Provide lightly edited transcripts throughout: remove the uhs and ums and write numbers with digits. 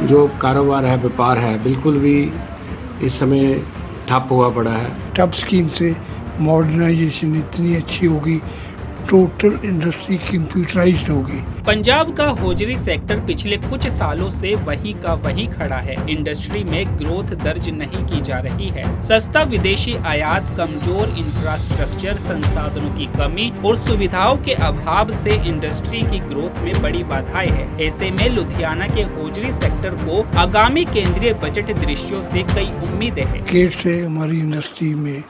जो कारोबार है, व्यापार है, बिल्कुल भी इस समय ठप हुआ पड़ा है। टप स्कीम से मॉडर्नाइजेशन इतनी अच्छी होगी, टोटल इंडस्ट्री कंप्यूटराइज्ड होगी। पंजाब का होजरी सेक्टर पिछले कुछ सालों से वहीं का वहीं खड़ा है। इंडस्ट्री में ग्रोथ दर्ज नहीं की जा रही है। सस्ता विदेशी आयात, कमजोर इंफ्रास्ट्रक्चर, संसाधनों की कमी और सुविधाओं के अभाव से इंडस्ट्री की ग्रोथ में बड़ी बाधाएं हैं। ऐसे में लुधियाना के होजरी सेक्टर को आगामी केंद्रीय बजट दृश्यों से कई उम्मीदें हैं। केट से हमारी इंडस्ट्री में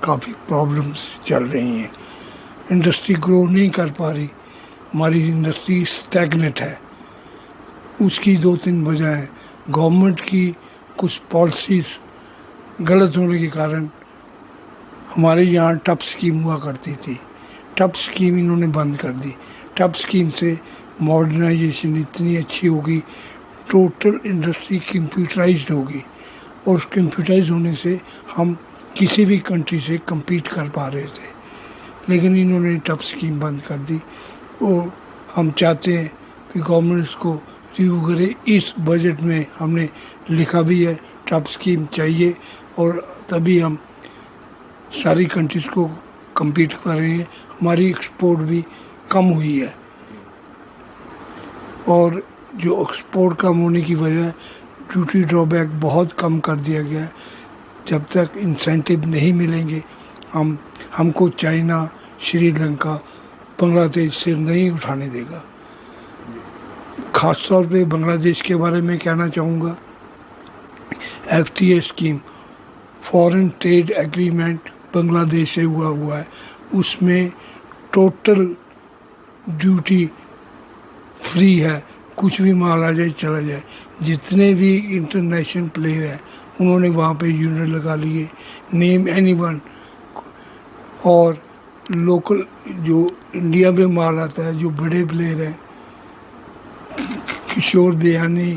काफ़ी प्रॉब्लम्स चल रही हैं। इंडस्ट्री ग्रो नहीं कर पा रही, हमारी इंडस्ट्री स्टैग्नेट है। उसकी 2-3 वजह हैं। गवर्नमेंट की कुछ पॉलिसीज़ गलत होने के कारण हमारे यहाँ टप स्कीम हुआ करती थी, टप स्कीम इन्होंने बंद कर दी। टप स्कीम से मॉडर्नाइजेशन इतनी अच्छी होगी, टोटल इंडस्ट्री कंप्यूटराइज्ड होगी, और कंप्यूटराइज होने से हम किसी भी कंट्री से compete कर पा रहे थे। लेकिन इन्होंने टप स्कीम बंद कर दी और हम चाहते हैं कि गवर्नमेंट इसको रिव्यू करे। इस बजट में हमने लिखा भी है टप स्कीम चाहिए, और तभी हम सारी कंट्रीज़ को compete कर रहे हैं। हमारी एक्सपोर्ट भी कम हुई है, और जो एक्सपोर्ट कम होने की वजह ड्यूटी ड्रॉबैक बहुत कम कर दिया गया है। जब तक इंसेंटिव नहीं मिलेंगे हमको चाइना, श्रीलंका, बांग्लादेश से नहीं उठाने देगा। ख़ास तौर पे बांग्लादेश के बारे में कहना चाहूँगा, FTA scheme, foreign trade agreement Bangladesh से हुआ है, उसमें टोटल ड्यूटी फ्री है। कुछ भी माल आ जाए चला जाए। जितने भी इंटरनेशनल प्लेयर हैं उन्होंने वहाँ पे यूनिट लगा लिए, नेम एनीवन। और लोकल जो इंडिया में माल आता है, जो बड़े प्लेयर हैं, किशोर बियानी,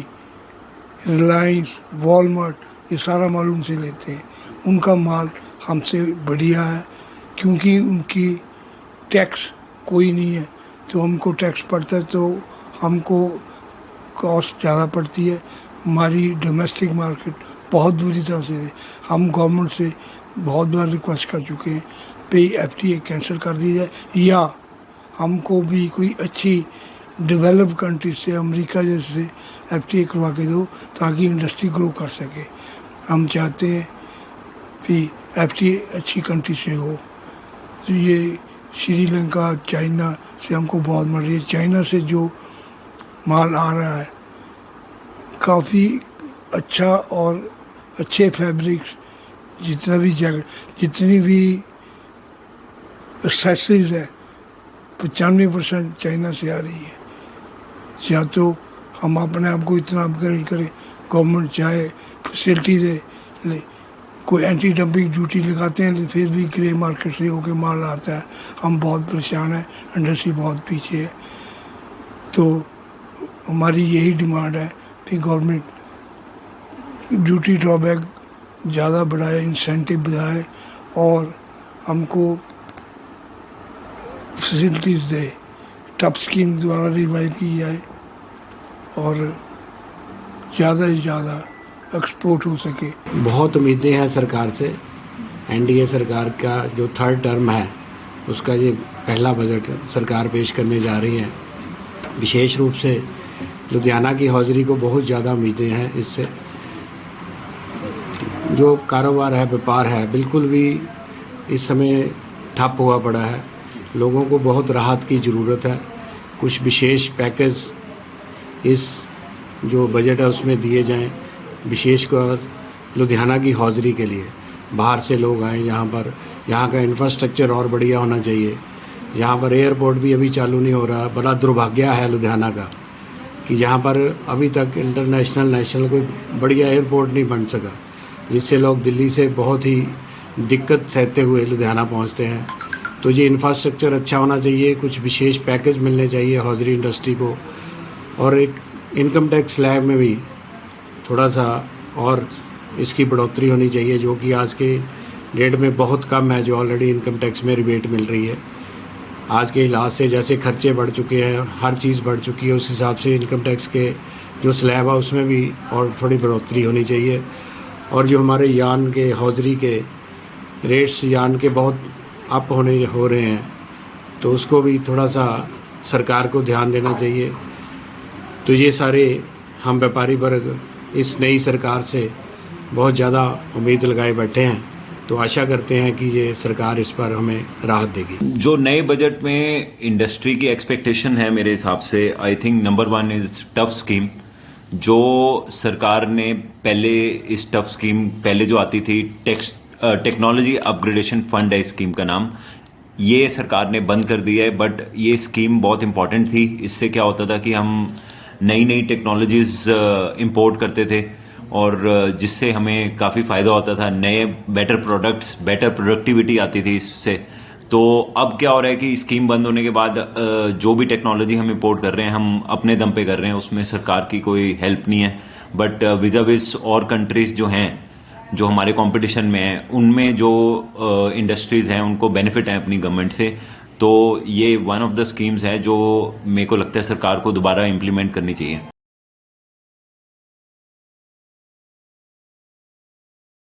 रिलायंस, वॉलमार्ट, ये सारा माल उनसे लेते हैं। उनका माल हमसे बढ़िया है, क्योंकि उनकी टैक्स कोई नहीं है, तो हमको टैक्स पड़ता है तो हमको कॉस्ट ज़्यादा पड़ती है। हमारी डोमेस्टिक मार्केट बहुत बुरी तरह से है। हम गवर्नमेंट से बहुत बार रिक्वेस्ट कर चुके हैं पे FTA कैंसिल कर दी जाए, या हमको भी कोई अच्छी डेवलप कंट्री से, अमेरिका जैसे FTA करवा के दो, ताकि इंडस्ट्री ग्रो कर सके। हम चाहते हैं कि FTA अच्छी कंट्री से हो। तो ये श्रीलंका, चाइना से हमको बहुत मर रही है। चाइना से जो माल आ रहा है काफ़ी अच्छा, और अच्छे फैब्रिक्स, जितना भी जैकेट, जितनी भी एक्सेसरीज है, 95% चाइना से आ रही है। या तो हम अपने आप को इतना अपग्रेड करें, गवर्नमेंट चाहे फैसिलिटी दे, कोई एंटी डंपिंग ड्यूटी लगाते हैं, फिर भी ग्रे मार्केट से होकर माल आता है। हम बहुत परेशान हैं, इंडस्ट्री बहुत पीछे है। तो हमारी यही डिमांड है कि गवर्नमेंट ड्यूटी ड्रॉबैक ज़्यादा बढ़ाए, इंसेंटिव बढ़ाए, और हमको फैसिलिटीज़ दे। टप स्कीम द्वारा रिवाइव की जाए और ज़्यादा से ज़्यादा एक्सपोर्ट हो सके। बहुत उम्मीदें हैं सरकार से। NDA सरकार का जो 3rd टर्म है, उसका ये पहला बजट सरकार पेश करने जा रही है। विशेष रूप से लुधियाना की हौजरी को बहुत ज़्यादा उम्मीदें हैं इससे। जो कारोबार है, व्यापार है, बिल्कुल भी इस समय ठप हुआ पड़ा है। लोगों को बहुत राहत की ज़रूरत है। कुछ विशेष पैकेज इस जो बजट है उसमें दिए जाएं, विशेषकर लुधियाना की हौजरी के लिए। बाहर से लोग आएँ यहाँ पर, यहाँ का इंफ्रास्ट्रक्चर और बढ़िया होना चाहिए। यहाँ पर एयरपोर्ट भी अभी चालू नहीं हो रहा। बड़ा दुर्भाग्य है लुधियाना का कि यहाँ पर अभी तक इंटरनेशनल, नेशनल कोई बढ़िया एयरपोर्ट नहीं बन सका, जिससे लोग दिल्ली से बहुत ही दिक्कत सहते हुए लुधियाना पहुँचते हैं। तो ये इंफ्रास्ट्रक्चर अच्छा होना चाहिए, कुछ विशेष पैकेज मिलने चाहिए हौजरी इंडस्ट्री को, और एक इनकम टैक्स स्लैब में भी थोड़ा सा और इसकी बढ़ोतरी होनी चाहिए, जो कि आज के डेट में बहुत कम है, जो ऑलरेडी इनकम टैक्स में रिबेट मिल रही है। आज के लिहाज से जैसे खर्चे बढ़ चुके हैं, हर चीज़ बढ़ चुकी है, उस हिसाब से इनकम टैक्स के जो स्लैब है उसमें भी और थोड़ी बढ़ोतरी होनी चाहिए। और जो हमारे यान के हौजरी के रेट्स यान के बहुत अप हो रहे हैं, तो उसको भी थोड़ा सा सरकार को ध्यान देना चाहिए। तो ये सारे हम व्यापारी वर्ग इस नई सरकार से बहुत ज़्यादा उम्मीद लगाए बैठे हैं, तो आशा करते हैं कि ये सरकार इस पर हमें राहत देगी। जो नए बजट में इंडस्ट्री की एक्सपेक्टेशन है मेरे हिसाब से, I think number 1 is tough scheme. जो सरकार ने पहले इस टफ स्कीम पहले जो आती थी टेक्नोलॉजी अपग्रेडेशन फंड है इस स्कीम का नाम, ये सरकार ने बंद कर दिया है। बट ये स्कीम बहुत इंपॉर्टेंट थी। इससे क्या होता था कि हम नई नई टेक्नोलॉजीज इंपोर्ट करते थे और जिससे हमें काफ़ी फ़ायदा होता था, नए बेटर प्रोडक्ट्स, बेटर प्रोडक्टिविटी आती थी इससे। तो अब क्या हो रहा है कि स्कीम बंद होने के बाद जो भी टेक्नोलॉजी हम इंपोर्ट कर रहे हैं हम अपने दम पे कर रहे हैं, उसमें सरकार की कोई हेल्प नहीं है। बट विज़ और कंट्रीज़ जो हैं जो हमारे कंपटीशन में हैं, उनमें जो इंडस्ट्रीज़ हैं उनको बेनिफिट है अपनी गवर्नमेंट से। तो ये वन ऑफ द स्कीम्स है जो मेरे को लगता है सरकार को दोबारा इम्प्लीमेंट करनी चाहिए।